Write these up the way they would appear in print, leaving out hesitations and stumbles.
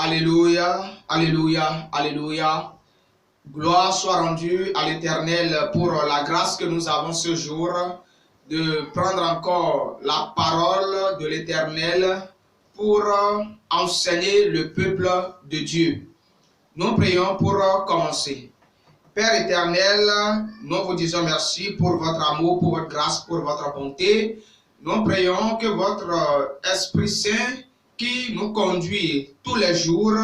Alléluia, alléluia, alléluia. Gloire soit rendue à l'Éternel pour la grâce que nous avons ce jour de prendre encore la parole de l'Éternel pour enseigner le peuple de Dieu. Nous prions pour commencer. Père éternel, nous vous disons merci pour votre amour, pour votre grâce, pour votre bonté. Nous prions que votre Esprit Saint qui nous conduit tous les jours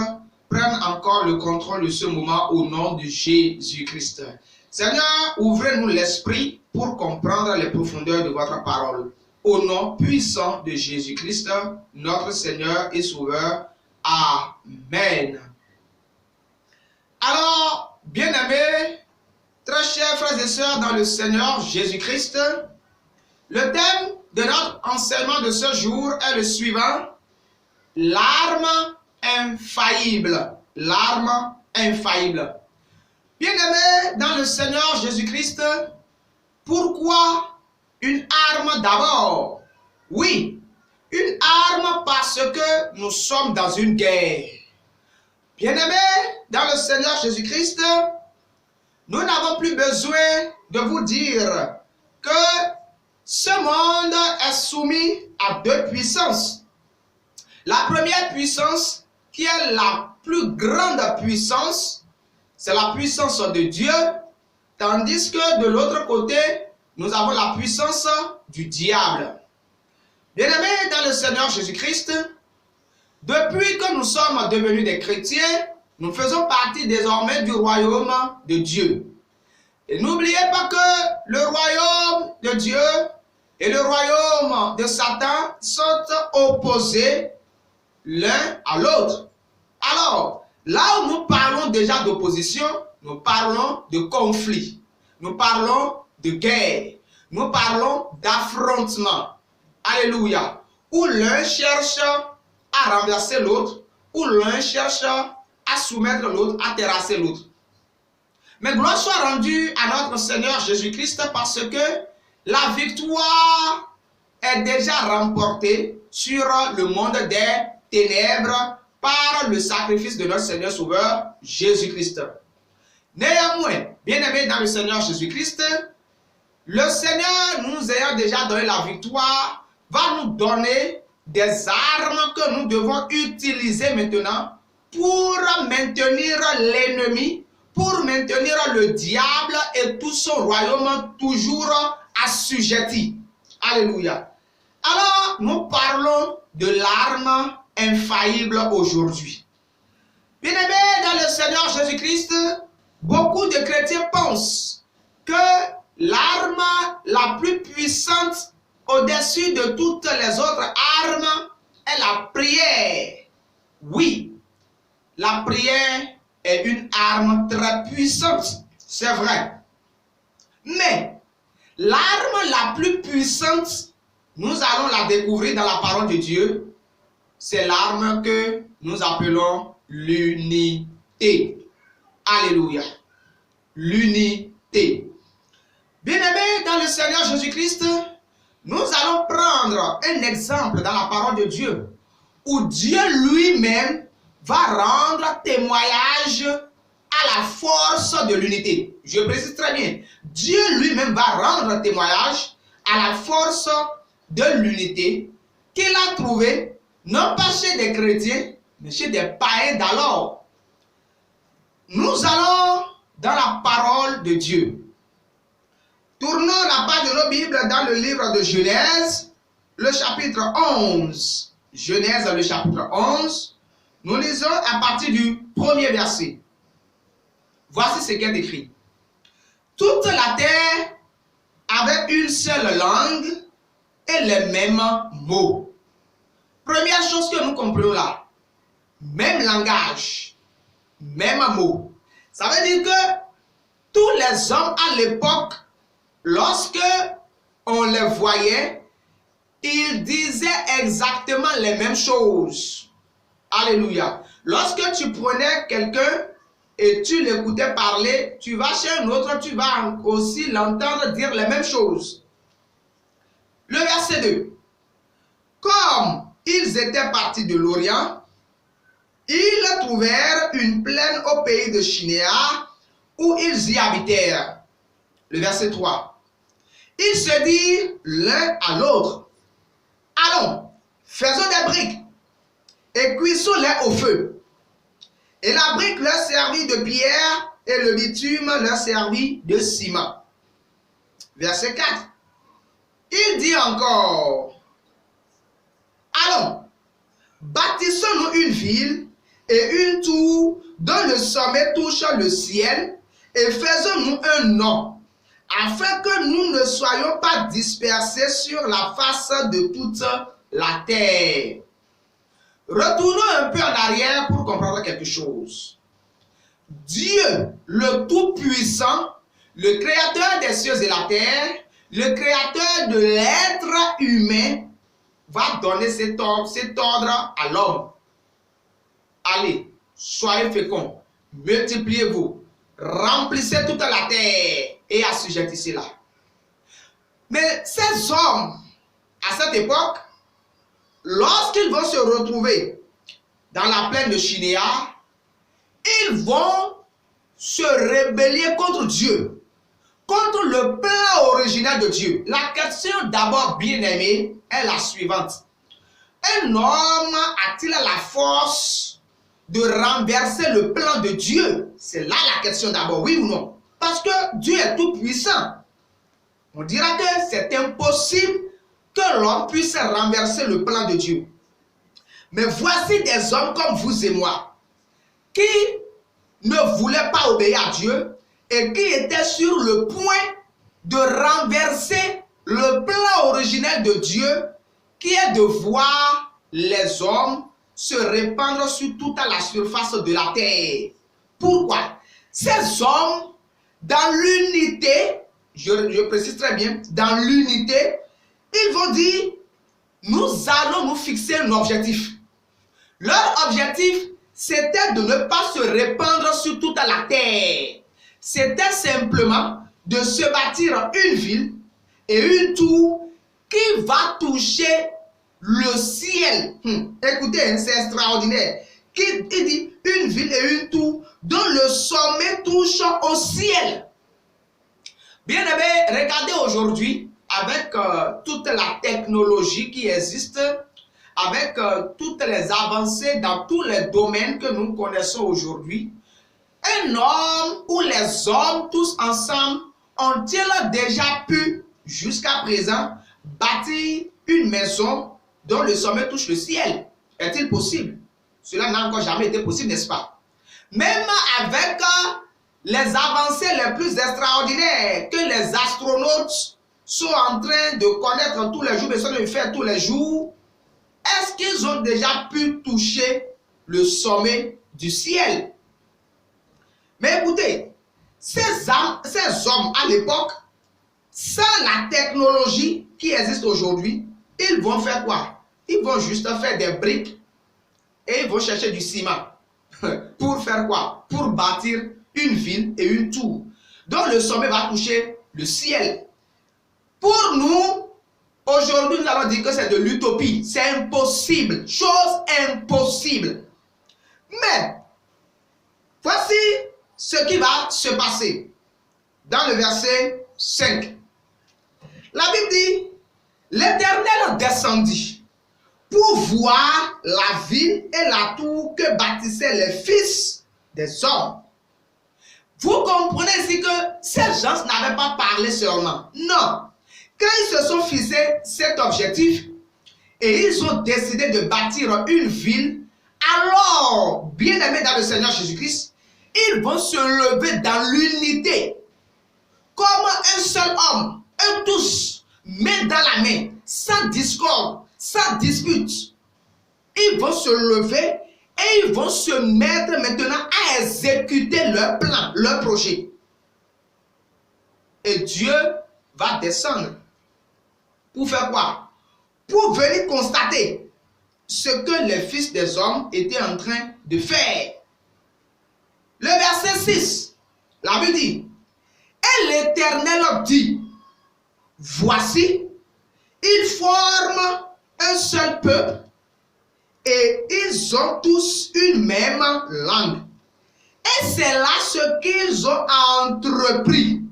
prenne encore le contrôle de ce moment au nom de Jésus-Christ. Seigneur, ouvrez-nous l'esprit pour comprendre les profondeurs de votre parole. Au nom puissant de Jésus-Christ, notre Seigneur et Sauveur. Amen. Alors, bien-aimés, très chers frères et sœurs dans le Seigneur Jésus-Christ, le thème de notre enseignement de ce jour est le suivant: l'arme infaillible. L'arme infaillible. Bien-aimés dans le Seigneur Jésus-Christ, pourquoi une arme d'abord? Oui, une arme parce que nous sommes dans une guerre. Bien-aimés dans le Seigneur Jésus-Christ, nous n'avons plus besoin de vous dire que ce monde est soumis à deux puissances. La première puissance, qui est la plus grande puissance, c'est la puissance de Dieu, tandis que de l'autre côté, nous avons la puissance du diable. Bien-aimés dans le Seigneur Jésus-Christ, depuis que nous sommes devenus des chrétiens, nous faisons partie désormais du royaume de Dieu. Et n'oubliez pas que le royaume de Dieu et le royaume de Satan sont opposés l'un à l'autre. Alors, là où nous parlons déjà d'opposition, nous parlons de conflit, nous parlons de guerre, nous parlons d'affrontement. Alléluia. Où l'un cherche à renverser l'autre, où l'un cherche à soumettre l'autre, à terrasser l'autre. Mais gloire soit rendue à notre Seigneur Jésus-Christ parce que la victoire est déjà remportée sur le monde des ténèbres par le sacrifice de notre Seigneur Sauveur Jésus-Christ. Néanmoins, bien-aimés dans le Seigneur Jésus-Christ, le Seigneur, nous ayant déjà donné la victoire, va nous donner des armes que nous devons utiliser maintenant pour maintenir l'ennemi, pour maintenir le diable et tout son royaume toujours assujetti. Alléluia. Alors, nous parlons de l'arme infaillible aujourd'hui. Bien-aimés dans le Seigneur Jésus-Christ, beaucoup de chrétiens pensent que l'arme la plus puissante au-dessus de toutes les autres armes est la prière. Oui, la prière est une arme très puissante, c'est vrai. Mais l'arme la plus puissante, nous allons la découvrir dans la parole de Dieu, c'est l'arme que nous appelons l'unité. Alléluia. L'unité. Bien-aimés dans le Seigneur Jésus-Christ, nous allons prendre un exemple dans la parole de Dieu, où Dieu lui-même va rendre témoignage à la force de l'unité. Je précise très bien, Dieu lui-même va rendre témoignage à la force de l'unité qu'il a trouvée, non pas chez des chrétiens, mais chez des païens d'alors. Nous allons dans la parole de Dieu. Tournons la page de nos Bibles dans le livre de Genèse, le chapitre 11. Genèse, le chapitre 11. Nous lisons à partir du premier verset. Voici ce qui est écrit. Toute la terre avait une seule langue et les mêmes mots. Première chose que nous comprenons là, même langage, même mot. Ça veut dire que tous les hommes à l'époque, lorsque on les voyait, ils disaient exactement les mêmes choses. Alléluia. Lorsque tu prenais quelqu'un et tu l'écoutais parler, tu vas chez un autre, tu vas aussi l'entendre dire les mêmes choses. Le verset 2. Comme ils étaient partis de l'Orient, Ils trouvèrent une plaine au pays de Shinéa où ils y habitèrent. Le verset 3. Ils se dirent l'un à l'autre, allons, faisons des briques et cuissons-les au feu. Et la brique leur servit de pierre et le bitume leur servit de ciment. Verset 4. Il dit encore, allons, bâtissons-nous une ville et une tour dont le sommet touche le ciel et faisons-nous un nom, afin que nous ne soyons pas dispersés sur la face de toute la terre. Retournons un peu en arrière pour comprendre quelque chose. Dieu, le Tout-Puissant, le Créateur des cieux et la terre, le Créateur de l'être humain, va donner cet ordre à l'homme. Allez, soyez féconds, multipliez-vous, remplissez toute la terre et assujettissez-la. Mais ces hommes, à cette époque, lorsqu'ils vont se retrouver dans la plaine de Shinéa, ils vont se rebeller contre Dieu, contre le plan original de Dieu. La question d'abord, bien-aimée, est la suivante. Un homme a-t-il la force de renverser le plan de Dieu? C'est là la question d'abord, oui ou non? Parce que Dieu est tout puissant. On dira que c'est impossible que l'homme puisse renverser le plan de Dieu. Mais voici des hommes comme vous et moi, qui ne voulaient pas obéir à Dieu et qui étaient sur le point de renverser le plan originel de Dieu, qui est de voir les hommes se répandre sur toute la surface de la terre. Pourquoi? Ces hommes, dans l'unité, je précise très bien, dans l'unité, ils vont dire, nous allons nous fixer un objectif. Leur objectif, c'était de ne pas se répandre sur toute la terre. C'était simplement de se bâtir une ville et une tour qui va toucher le ciel. Écoutez, c'est extraordinaire. Il dit une ville et une tour dont le sommet touche au ciel. Bien aimé, regardez aujourd'hui, avec toute la technologie qui existe, avec toutes les avancées dans tous les domaines que nous connaissons aujourd'hui, un homme ou les hommes tous ensemble ont-ils déjà pu, jusqu'à présent, bâtir une maison dont le sommet touche le ciel? Est-il possible? Cela n'a encore jamais été possible, n'est-ce pas? Même avec les avancées les plus extraordinaires que les astronautes sont en train de connaître tous les jours, besoin de faire tous les jours, est-ce qu'ils ont déjà pu toucher le sommet du ciel? Mais écoutez, ces hommes à l'époque, sans la technologie qui existe aujourd'hui, ils vont faire quoi? Ils vont juste faire des briques et ils vont chercher du ciment. Pour faire quoi? Pour bâtir une ville et une tour dont le sommet va toucher le ciel. Pour nous, aujourd'hui, nous allons dire que c'est de l'utopie. C'est impossible. Chose impossible. Mais, voici ce qui va se passer dans le verset 5. La Bible dit, l'Éternel descendit pour voir la ville et la tour que bâtissaient les fils des hommes. Vous comprenez ici que ces gens n'avaient pas parlé seulement. Non. Quand ils se sont fixés cet objectif et ils ont décidé de bâtir une ville, alors, bien aimés dans le Seigneur Jésus-Christ, ils vont se lever dans l'unité. Comme un seul homme, eux tous, main dans la main, sans discorde, sans dispute. Ils vont se lever et ils vont se mettre maintenant à exécuter leur plan, leur projet. Et Dieu va descendre. Pour faire quoi? Pour venir constater ce que les fils des hommes étaient en train de faire. Le verset 6, la Bible dit, et l'Éternel dit, voici, ils forment un seul peuple et ils ils ont tous une même langue. Et c'est là ce qu'ils ont entrepris.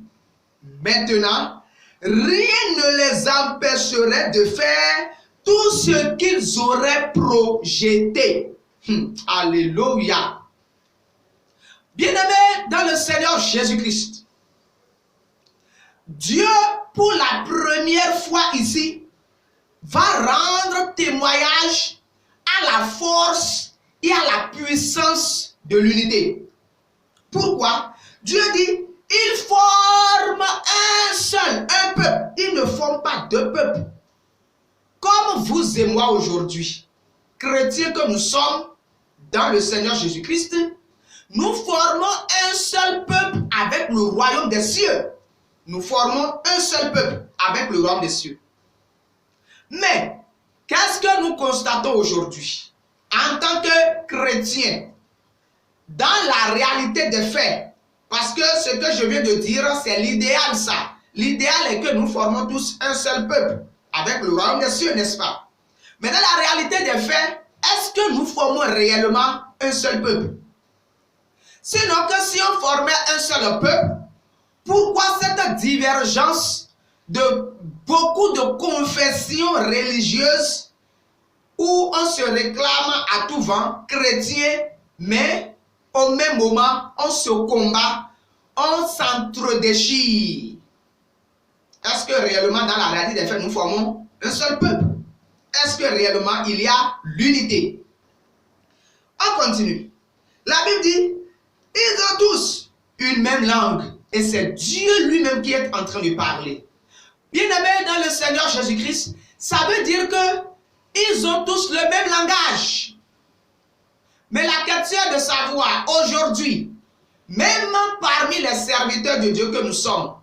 Maintenant, rien ne les empêcherait de faire tout ce qu'ils auraient projeté. Alléluia. Bien-aimés dans le Seigneur Jésus-Christ, Dieu, pour la première fois ici, va rendre témoignage à la force et à la puissance de l'unité. Pourquoi? Dieu dit, ils forment un seul, un peuple. Ils ne forment pas deux peuples. Comme vous et moi aujourd'hui, chrétiens que nous sommes dans le Seigneur Jésus-Christ, nous formons un seul peuple avec le royaume des cieux. Nous formons un seul peuple avec le royaume des cieux. Mais, qu'est-ce que nous constatons aujourd'hui? En tant que chrétiens, dans la réalité des faits, parce que ce que je viens de dire, c'est l'idéal ça. L'idéal est que nous formons tous un seul peuple avec le royaume des cieux, n'est-ce pas? Mais dans la réalité des faits, est-ce que nous formons réellement un seul peuple? Sinon que si on formait un seul peuple, pourquoi cette divergence de beaucoup de confessions religieuses où on se réclame à tout vent chrétien, mais au même moment, on se combat, on s'entre-déchire? Est-ce que réellement, dans la réalité des faits, nous formons un seul peuple? Est-ce que réellement, il y a l'unité? On continue. La Bible dit, ils ont tous une même langue. Et c'est Dieu lui-même qui est en train de parler. Bien-aimés dans le Seigneur Jésus-Christ, ça veut dire que ils ont tous le même langage. Mais la question est de savoir, aujourd'hui, même parmi les serviteurs de Dieu que nous sommes,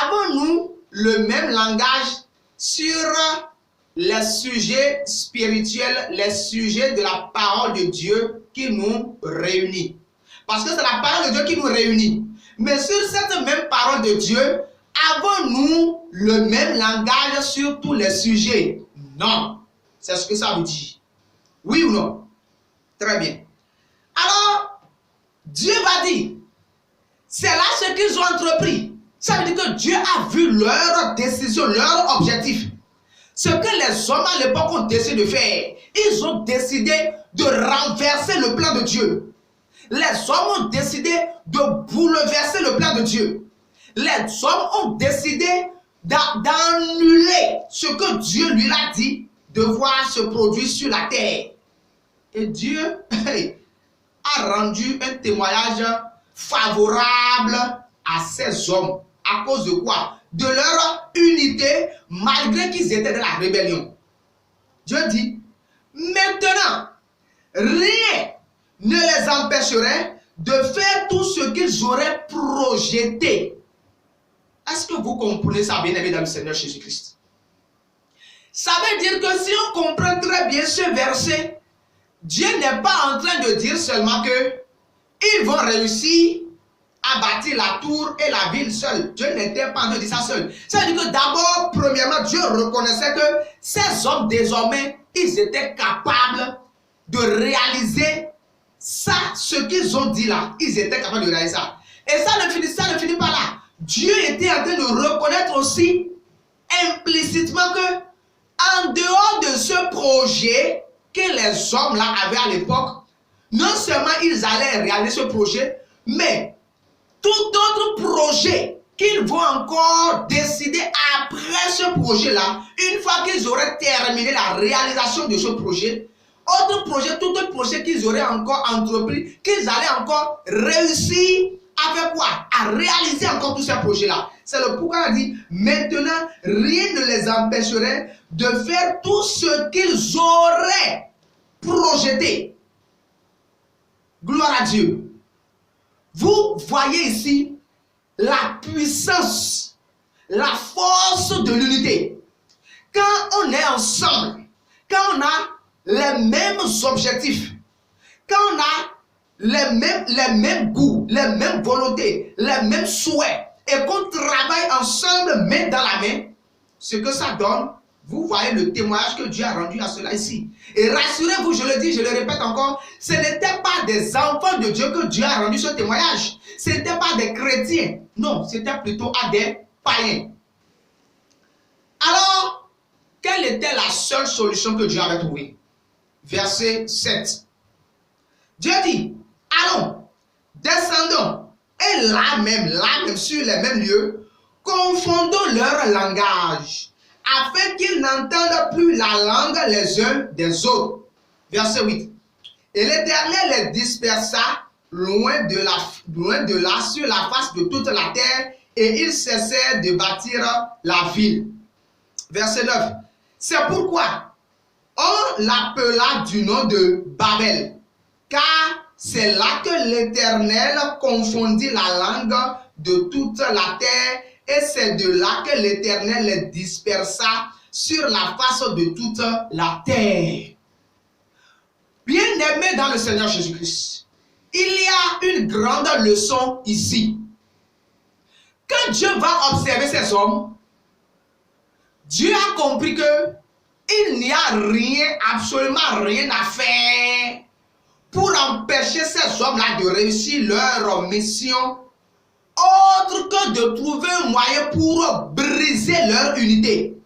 avons-nous le même langage sur les sujets spirituels, les sujets de la parole de Dieu qui nous réunit? Parce que c'est la parole de Dieu qui nous réunit. Mais sur cette même parole de Dieu, avons-nous le même langage sur tous les sujets? Non. C'est ce que ça veut dire. Oui ou non? Très bien. Alors, Dieu va dire, c'est là ce qu'ils ont entrepris. Ça veut dire que Dieu a vu leur décision, leur objectif. Ce que les hommes à l'époque ont décidé de faire, ils ont décidé de renverser le plan de Dieu. Les hommes ont décidé de bouleverser le plan de Dieu. Les hommes ont décidé d'annuler ce que Dieu lui a dit devoir se produire sur la terre. Et Dieu a rendu un témoignage favorable à ces hommes. À cause de quoi? De leur unité, malgré qu'ils étaient dans la rébellion. Dieu dit, maintenant, rien ne les empêcherait de faire tout ce qu'ils auraient projeté. Est-ce que vous comprenez ça, bien-aimés dans le Seigneur Jésus-Christ? Ça veut dire que si on comprend très bien ce verset, Dieu n'est pas en train de dire seulement que ils vont réussir à bâtir la tour et la ville seul. Dieu n'était pas en train de dire ça seul. Ça veut dire que d'abord, premièrement, Dieu reconnaissait que ces hommes, désormais, ils étaient capables de réaliser ça, ce qu'ils ont dit là. Ils étaient capables de réaliser ça. Et ça ne finit pas là. Dieu était en train de reconnaître aussi implicitement que en dehors de ce projet que les hommes là avaient à l'époque, non seulement ils allaient réaliser ce projet, mais tout autre projet qu'ils vont encore décider après ce projet-là, une fois qu'ils auraient terminé la réalisation de ce projet, tout autre projet qu'ils auraient encore entrepris, qu'ils allaient encore réussir à faire quoi? À réaliser encore tous ces projets-là. C'est le pourquoi on dit, maintenant, rien ne les empêcherait de faire tout ce qu'ils auraient projeté. Gloire à Dieu. Vous voyez ici la puissance, la force de l'unité. Quand on est ensemble, quand on a les mêmes objectifs, quand on a les mêmes goûts, les mêmes volontés, les mêmes souhaits, et qu'on travaille ensemble main dans la main, ce que ça donne, Vous voyez le témoignage que Dieu a rendu à cela ici. Et rassurez-vous, je le dis, je le répète encore, ce n'était pas des enfants de Dieu que Dieu a rendu ce témoignage. Ce n'était pas des chrétiens. Non, c'était plutôt à des païens. Alors, quelle était la seule solution que Dieu avait trouvée? Verset 7. Dieu dit, allons, descendons, et là même, sur les mêmes lieux, confondons leur langage, afin qu'ils n'entendent plus la langue les uns des autres. Verset 8. Et l'Éternel les dispersa loin de là sur la face de toute la terre, et ils cessèrent de bâtir la ville. Verset 9. C'est pourquoi on l'appela du nom de Babel, car c'est là que l'Éternel confondit la langue de toute la terre, et c'est de là que l'Éternel les dispersa sur la face de toute la terre. Bien-aimés dans le Seigneur Jésus-Christ, il y a une grande leçon ici. Quand Dieu va observer ces hommes, Dieu a compris que il n'y a rien, absolument rien à faire pour empêcher ces hommes-là de réussir leur mission, autre que de trouver un moyen pour briser leur unité.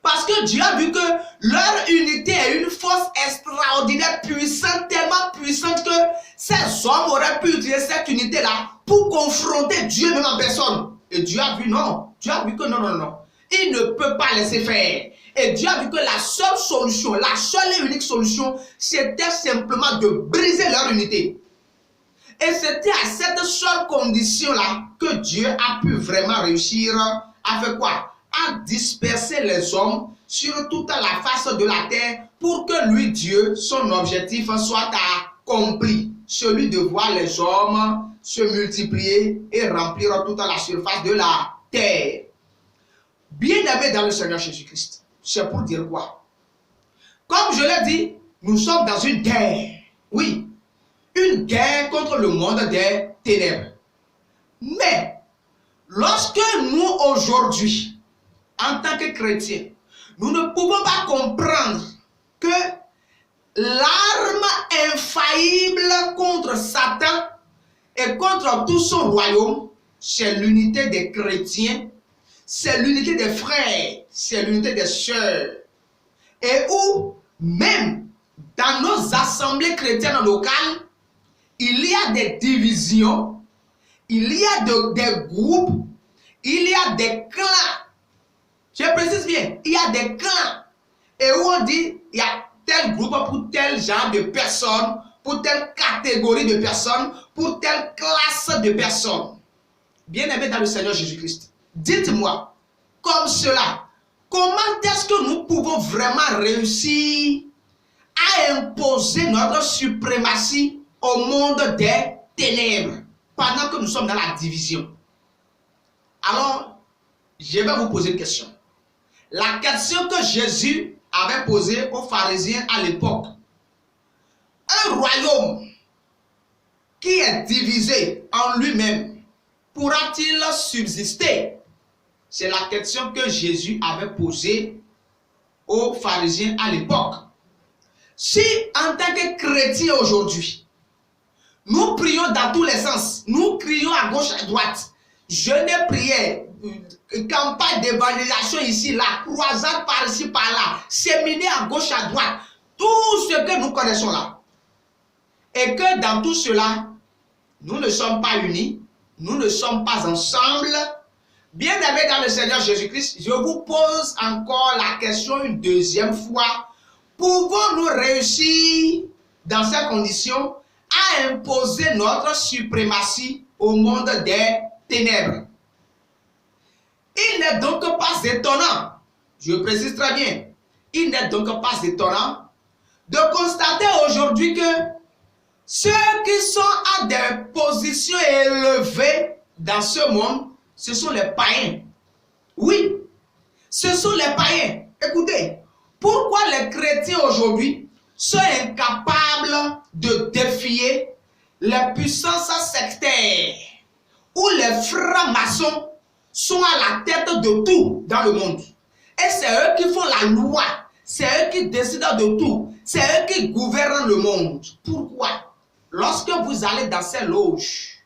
Parce que Dieu a vu que leur unité est une force extraordinaire, puissante, tellement puissante que ces hommes auraient pu utiliser cette unité-là pour confronter Dieu même en personne. Et Dieu a vu non. Dieu a vu que non. Il ne peut pas laisser faire. Et Dieu a vu que la seule solution, la seule et unique solution, c'était simplement de briser leur unité. Et c'était à cette seule condition-là que Dieu a pu vraiment réussir à faire quoi? À disperser les hommes sur toute la face de la terre pour que lui, Dieu, son objectif soit accompli. Celui de voir les hommes se multiplier et remplir toute la surface de la terre. Bien-aimés dans le Seigneur Jésus-Christ, c'est pour dire quoi? Comme je l'ai dit, nous sommes dans une guerre. Oui, une guerre contre le monde des ténèbres. Mais, lorsque nous aujourd'hui, en tant que chrétiens, nous ne pouvons pas comprendre que l'arme infaillible contre Satan et contre tout son royaume, c'est l'unité des chrétiens, c'est l'unité des frères, c'est l'unité des sœurs. Et où, même dans nos assemblées chrétiennes locales, il y a des divisions, il y a des groupes, il y a des clans. Je précise bien, il y a des clans. Et où on dit, il y a tel groupe pour tel genre de personnes, pour telle catégorie de personnes, pour telle classe de personnes. Bien-aimés dans le Seigneur Jésus-Christ, dites-moi, comme cela, comment est-ce que nous pouvons vraiment réussir à imposer notre suprématie au monde des ténèbres pendant que nous sommes dans la division? Alors, je vais vous poser une question. La question que Jésus avait posée aux pharisiens à l'époque. Un royaume qui est divisé en lui-même, pourra-t-il subsister? C'est la question que Jésus avait posée aux pharisiens à l'époque. Si en tant que chrétiens aujourd'hui, nous prions dans tous les sens, nous crions à gauche, à droite, jeûner, prière, campagne d'évangélisation ici, la croisade par ici, par là, séminaire à gauche, à droite, tout ce que nous connaissons là. Et que dans tout cela, nous ne sommes pas unis, nous ne sommes pas ensemble. Bien-aimés dans le Seigneur Jésus-Christ, je vous pose encore la question une deuxième fois. Pouvons-nous réussir dans ces conditions à imposer notre suprématie au monde des ténèbres? Il n'est donc pas étonnant, je précise très bien, il n'est donc pas étonnant de constater aujourd'hui que ceux qui sont à des positions élevées dans ce monde, ce sont les païens. Oui, ce sont les païens. Écoutez, pourquoi les chrétiens aujourd'hui sont incapables de défier les puissances sectaires où les francs-maçons sont à la tête de tout dans le monde? Et c'est eux qui font la loi. C'est eux qui décident de tout. C'est eux qui gouvernent le monde. Pourquoi? Lorsque vous allez dans ces loges,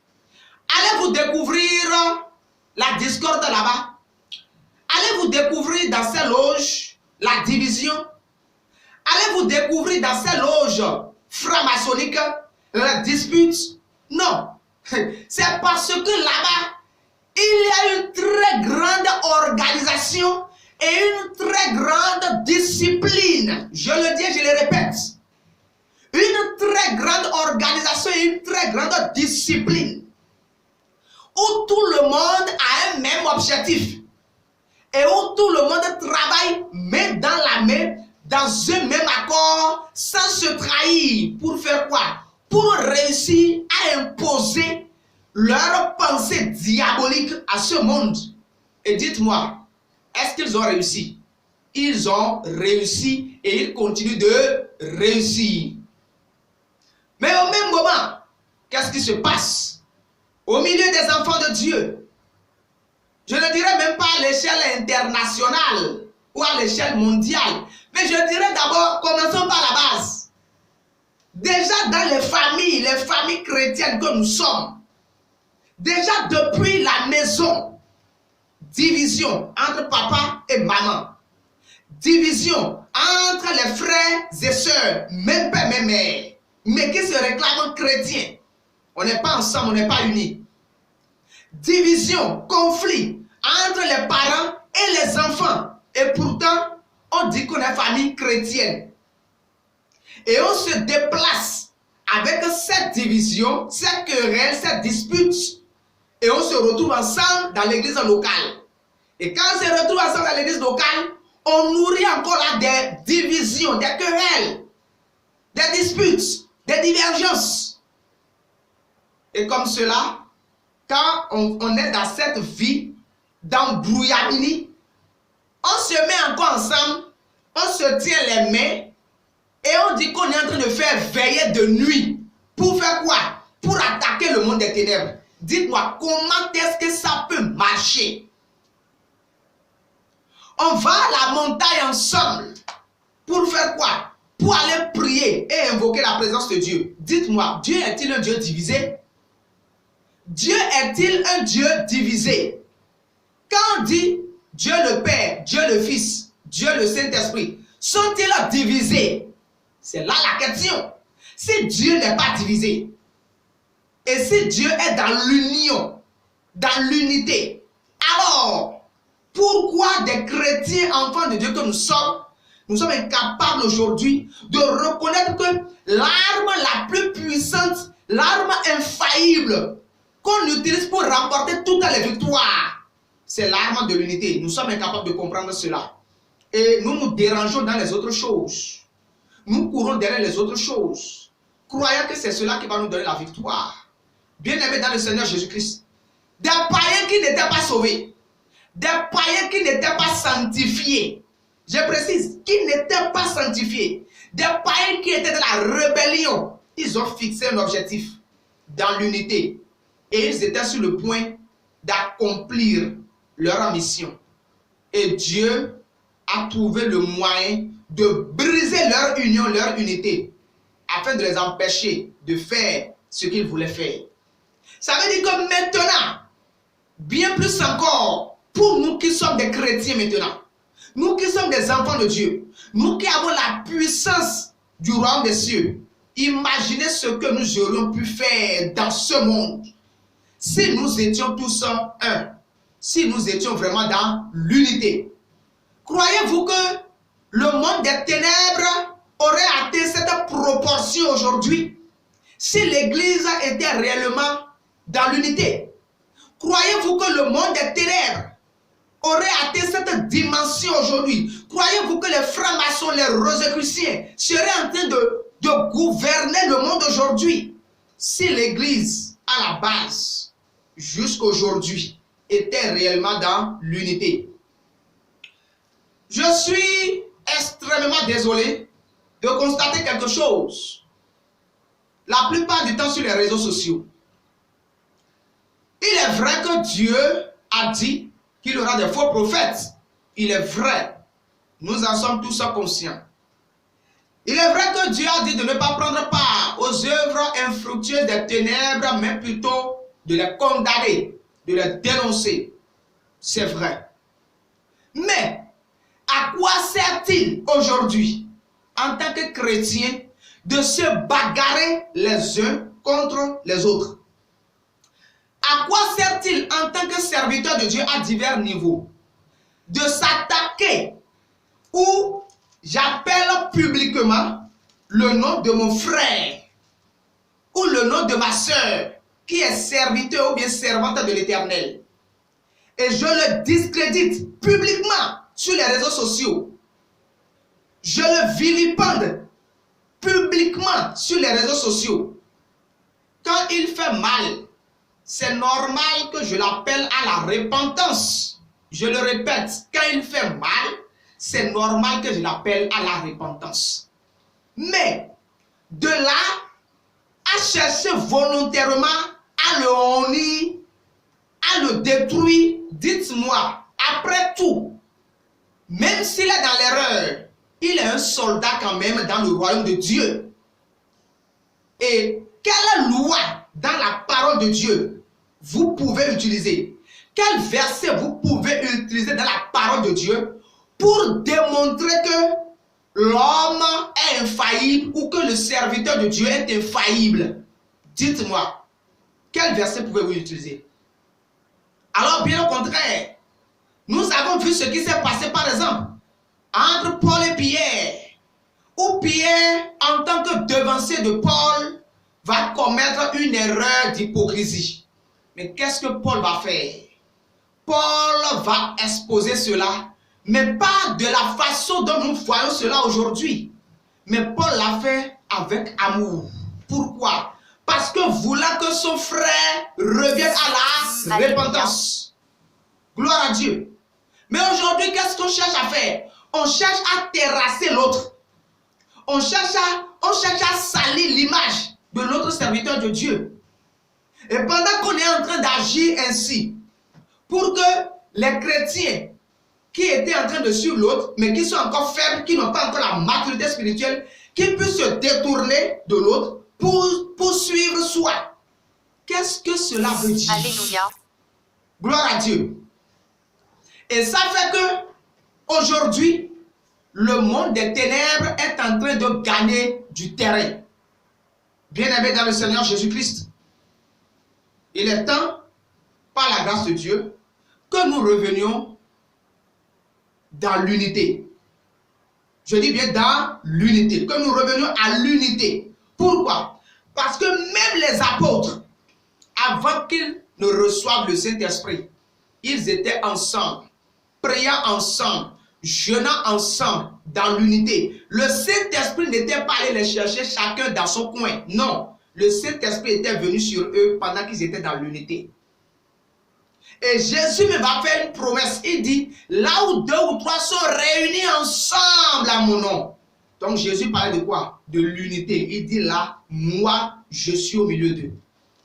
allez-vous découvrir la discorde là-bas? Allez-vous découvrir dans ces loges la division? Allez-vous découvrir dans ces loges franc-maçonniques la dispute? Non. C'est parce que là-bas, il y a une très grande organisation et une très grande discipline. Je le dis et je le répète. Une très grande organisation et une très grande discipline. Où tout le monde a un même objectif. Et où tout le monde travaille main dans la main, dans un même accord, sans se trahir. Pour faire quoi? Pour réussir à imposer leur pensée diabolique à ce monde. Et dites-moi, est-ce qu'ils ont réussi? Ils ont réussi et ils continuent de réussir. Mais au même moment, qu'est-ce qui se passe au milieu des enfants de Dieu? Je ne dirais même pas à l'échelle internationale ou à l'échelle mondiale, mais je dirais d'abord, commençons par la base. Déjà dans les familles chrétiennes que nous sommes, déjà depuis la maison, division entre papa et maman, division entre les frères et sœurs, même père, même mère, mais qui se réclament chrétiens. On n'est pas ensemble, on n'est pas unis. Division, conflit entre les parents et les enfants. Et pourtant, on dit qu'on est famille chrétienne. Et on se déplace avec cette division, cette querelle, cette dispute. Et on se retrouve ensemble dans l'église locale. Et quand on se retrouve ensemble dans l'église locale, on nourrit encore là des divisions, des querelles, des disputes, des divergences. Et comme cela, quand on est dans cette vie d'embrouillamini, on se met encore ensemble, on se tient les mains et on dit qu'on est en train de faire veiller de nuit. Pour faire quoi? Pour attaquer le monde des ténèbres. Dites-moi, comment est-ce que ça peut marcher? On va à la montagne ensemble. Pour faire quoi? Pour aller prier et invoquer la présence de Dieu. Dites-moi, Dieu est-il un Dieu divisé? Dieu est-il un Dieu divisé? Quand on dit Dieu le Père, Dieu le Fils, Dieu le Saint-Esprit, sont-ils divisés? C'est là la question. Si Dieu n'est pas divisé, et si Dieu est dans l'union, dans l'unité, alors pourquoi des chrétiens, enfants de Dieu que nous sommes incapables aujourd'hui de reconnaître que l'arme la plus puissante, l'arme infaillible qu'on utilise pour remporter toutes les victoires, c'est l'arme de l'unité. Nous sommes incapables de comprendre cela. Et nous nous dérangeons dans les autres choses. Nous courons derrière les autres choses, croyant que c'est cela qui va nous donner la victoire. Bien-aimés dans le Seigneur Jésus-Christ, des païens qui n'étaient pas sauvés, des païens qui n'étaient pas sanctifiés, je précise, qui n'étaient pas sanctifiés, des païens qui étaient dans la rébellion, ils ont fixé un objectif dans l'unité et ils étaient sur le point d'accomplir leur mission. Et Dieu a trouvé le moyen de briser leur union, leur unité, afin de les empêcher de faire ce qu'ils voulaient faire. Ça veut dire que maintenant, bien plus encore, pour nous qui sommes des chrétiens maintenant, nous qui sommes des enfants de Dieu, nous qui avons la puissance du royaume des cieux, imaginez ce que nous aurions pu faire dans ce monde si nous étions tous un, si nous étions vraiment dans l'unité. Croyez-vous que le monde des ténèbres aurait atteint cette proportion aujourd'hui si l'Église était réellement dans l'unité? Croyez-vous que le monde des ténèbres aurait atteint cette dimension aujourd'hui? Croyez-vous que les francs-maçons, les rosicruciens seraient en train de gouverner le monde aujourd'hui si l'Église, à la base, jusqu'aujourd'hui, était réellement dans l'unité? Je suis extrêmement désolé de constater quelque chose. La plupart du temps sur les réseaux sociaux, il est vrai que Dieu a dit qu'il y aura des faux prophètes. Il est vrai. Nous en sommes tous conscients. Il est vrai que Dieu a dit de ne pas prendre part aux œuvres infructueuses des ténèbres, mais plutôt de les condamner, de les dénoncer. C'est vrai. Mais, à quoi sert-il aujourd'hui, en tant que chrétien, de se bagarrer les uns contre les autres? À quoi sert-il, en tant que serviteur de Dieu à divers niveaux, de s'attaquer ou j'appelle publiquement le nom de mon frère ou le nom de ma soeur qui est serviteur ou bien servante de l'Éternel, et je le discrédite publiquement sur les réseaux sociaux, je le vilipende publiquement sur les réseaux sociaux. Quand il fait mal, c'est normal que je l'appelle à la repentance. Je le répète, quand il fait mal, c'est normal que je l'appelle à la repentance. Mais, de là à chercher volontairement à le honir, à le détruire, dites-moi, après tout, même s'il est dans l'erreur, il est un soldat quand même dans le royaume de Dieu. Et quelle loi dans la parole de Dieu vous pouvez utiliser? Quel verset vous pouvez utiliser dans la parole de Dieu pour démontrer que l'homme est infaillible ou que le serviteur de Dieu est infaillible? Dites-moi, quel verset pouvez-vous utiliser? Alors, bien au contraire, nous avons vu ce qui s'est passé, par exemple, entre Paul et Pierre, où Pierre, en tant que devancier de Paul, va commettre une erreur d'hypocrisie. Mais qu'est-ce que Paul va faire? Paul va exposer cela, mais pas de la façon dont nous voyons cela aujourd'hui. Mais Paul l'a fait avec amour. Pourquoi? Parce que voulant que son frère revienne à la repentance. Gloire à Dieu. Mais aujourd'hui, qu'est-ce qu'on cherche à faire? On cherche à terrasser l'autre. On cherche à salir l'image de l'autre serviteur de Dieu. Et pendant qu'on est en train d'agir ainsi, pour que les chrétiens qui étaient en train de suivre l'autre, mais qui sont encore faibles, qui n'ont pas encore la maturité spirituelle, qui puissent se détourner de l'autre pour suivre soi. Qu'est-ce que cela veut dire? Alléluia. Gloire à Dieu. Et ça fait que aujourd'hui, le monde des ténèbres est en train de gagner du terrain. Bien-aimés dans le Seigneur Jésus-Christ, il est temps, par la grâce de Dieu, que nous revenions dans l'unité. Je dis bien dans l'unité, que nous revenions à l'unité. Pourquoi? Parce que même les apôtres, avant qu'ils ne reçoivent le Saint-Esprit, ils étaient ensemble, priant ensemble, jeûnant ensemble, dans l'unité. Le Saint-Esprit n'était pas allé les chercher chacun dans son coin. Non, le Saint-Esprit était venu sur eux pendant qu'ils étaient dans l'unité. Et Jésus me va faire une promesse. Il dit, là où 2 ou 3 sont réunis ensemble à mon nom. Donc Jésus parlait de quoi? De l'unité. Il dit là, moi, je suis au milieu d'eux.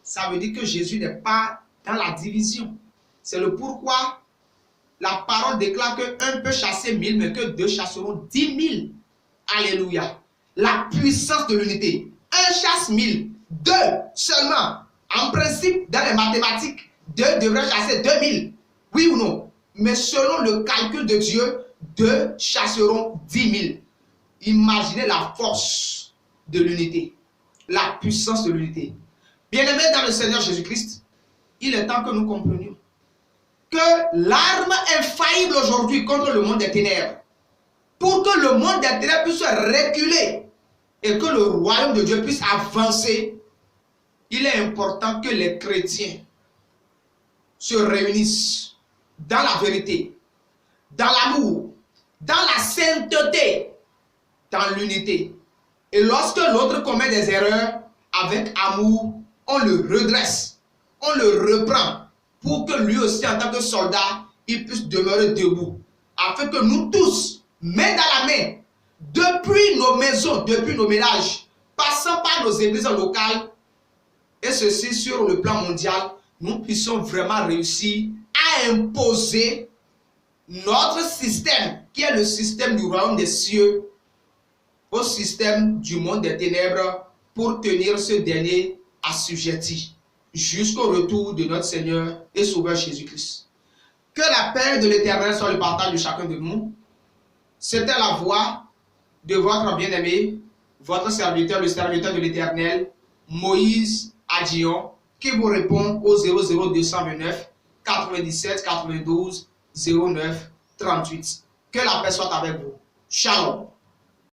Ça veut dire que Jésus n'est pas dans la division. C'est le pourquoi la parole déclare qu'un peut chasser 1000, mais que 2 chasseront 10 000. Alléluia. La puissance de l'unité. 1 chasse 1000, 2 seulement. En principe, dans les mathématiques, 2 devraient chasser 2000. Oui ou non? Mais selon le calcul de Dieu, 2 chasseront 10 000. Imaginez la force de l'unité. La puissance de l'unité. Bien-aimés dans le Seigneur Jésus-Christ, il est temps que nous comprenions que l'arme infaillible aujourd'hui contre le monde des ténèbres, pour que le monde des ténèbres puisse reculer et que le royaume de Dieu puisse avancer, il est important que les chrétiens se réunissent dans la vérité, dans l'amour, dans la sainteté, dans l'unité. Et lorsque l'autre commet des erreurs, avec amour, on le redresse, on le reprend, pour que lui aussi, en tant que soldat, il puisse demeurer debout, afin que nous tous, main dans la main, depuis nos maisons, depuis nos ménages, passant par nos églises locales, et ceci sur le plan mondial, nous puissions vraiment réussir à imposer notre système qui est le système du royaume des cieux au système du monde des ténèbres pour tenir ce dernier assujetti jusqu'au retour de notre Seigneur et Sauveur Jésus-Christ. Que la paix de l'Éternel soit le partage de chacun de nous. C'était la voix de votre bien-aimé, votre serviteur, le serviteur de l'Éternel, Moïse Adjion, qui vous répond au 00229 97 92 09 38. Que la paix soit avec vous. Shalom.